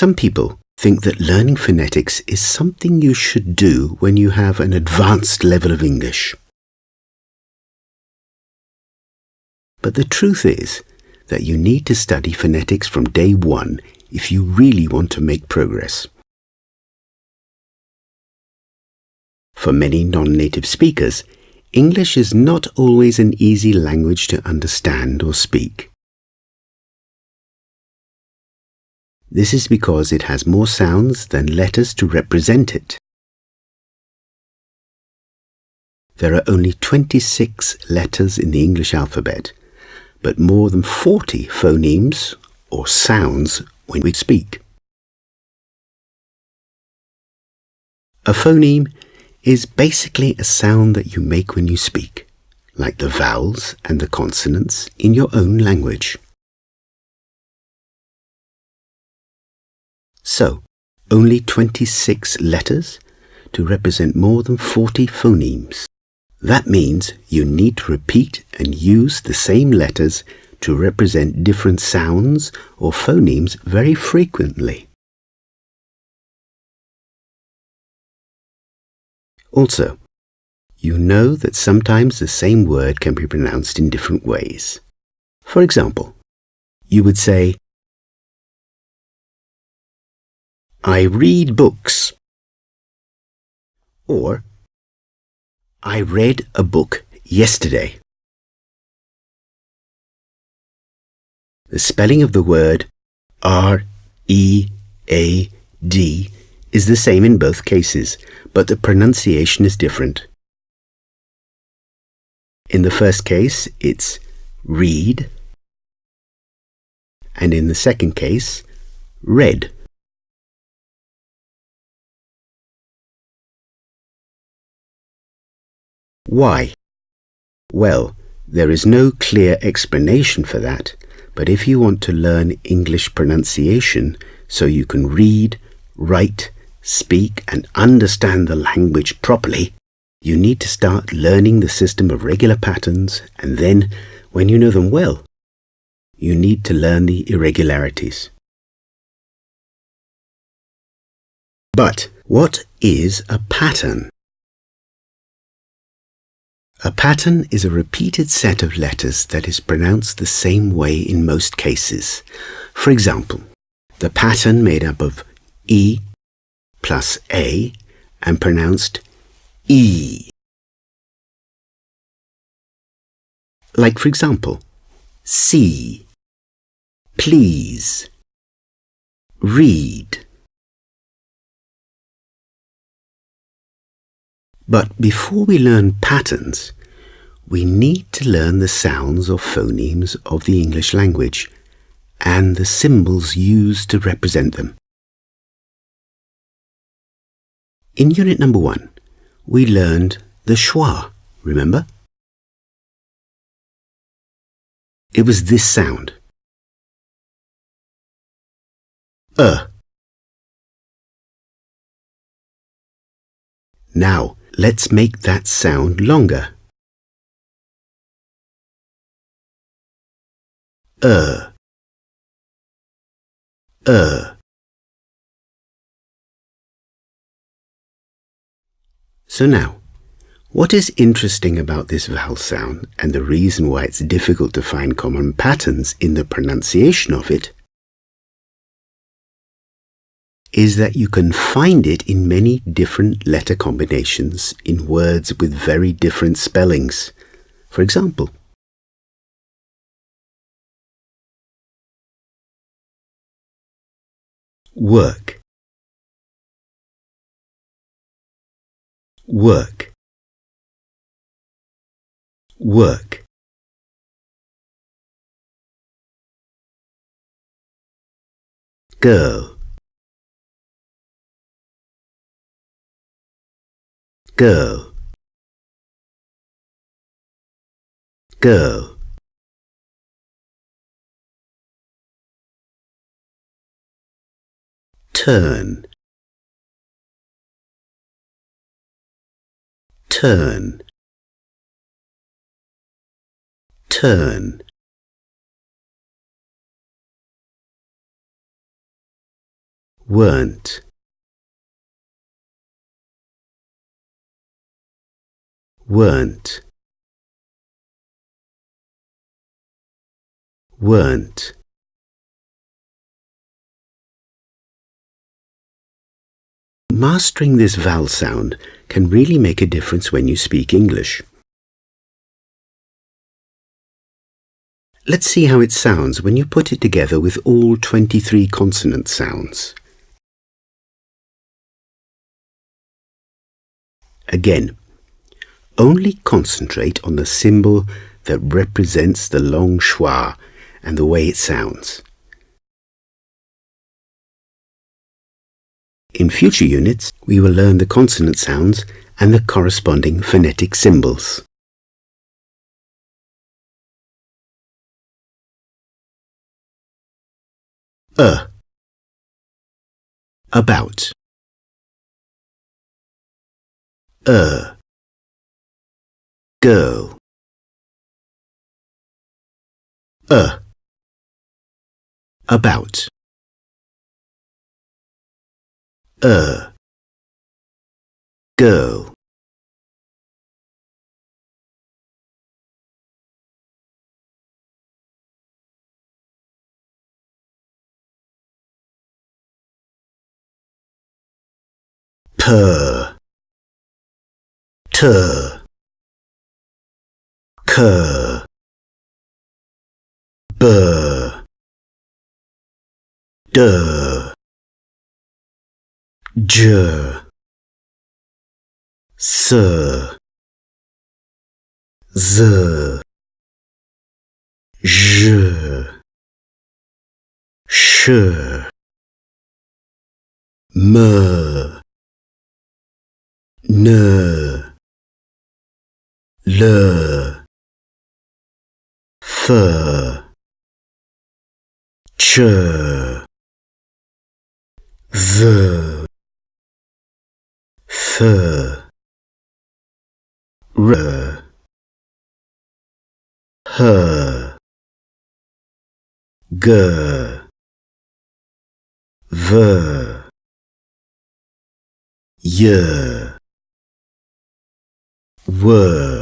Some people think that learning phonetics is something you should do when you have an advanced level of English. But the truth is that you need to study phonetics from day one if you really want to make progress. For many non-native speakers, English is not always an easy language to understand or speak. This is because it has more sounds than letters to represent it. There are only 26 letters in the English alphabet, but more than 40 phonemes or sounds when we speak. A phoneme is basically a sound that you make when you speak, like the vowels and the consonants in your own language. So, only 26 letters to represent more than 40 phonemes. That means you need to repeat and use the same letters to represent different sounds or phonemes very frequently. Also, you know that sometimes the same word can be pronounced in different ways. For example, you would say, I read books, or I read a book yesterday. The spelling of the word R-E-A-D is the same in both cases, but the pronunciation is different. In the first case, it's read, and in the second case, read. Why? Well, there is no clear explanation for that, but if you want to learn English pronunciation so you can read, write, speak and understand the language properly, you need to start learning the system of regular patterns, and then, when you know them well, you need to learn the irregularities. But what is a pattern? A pattern is a repeated set of letters that is pronounced the same way in most cases. For example, the pattern made up of E plus A and pronounced E. Like, for example, see, please, read. But before we learn patterns, we need to learn the sounds or phonemes of the English language and the symbols used to represent them. In unit number 1, we learned the schwa, remember? It was this sound. Now, let's make that sound longer. So now, what is interesting about this vowel sound and the reason why it's difficult to find common patterns in the pronunciation of it is that you can find it in many different letter combinations in words with very different spellings. For example, work, work, work. Girl, girl, girl. Turn, turn, turn. weren't, weren't, weren't. Mastering this vowel sound can really make a difference when you speak English. Let's see how it sounds when you put it together with all 23 consonant sounds. Again, only concentrate on the symbol that represents the long schwa and the way it sounds. In future units, we will learn the consonant sounds and the corresponding phonetic symbols. About. Girl. About. Girl. Per. Ter. Cur. Bur. Der. Jur. Sir. Z. Je. Sure. Me. Ne. Le. Fur. Chur. The. Thur. R. Her. Ger. Ver. Yer. Were.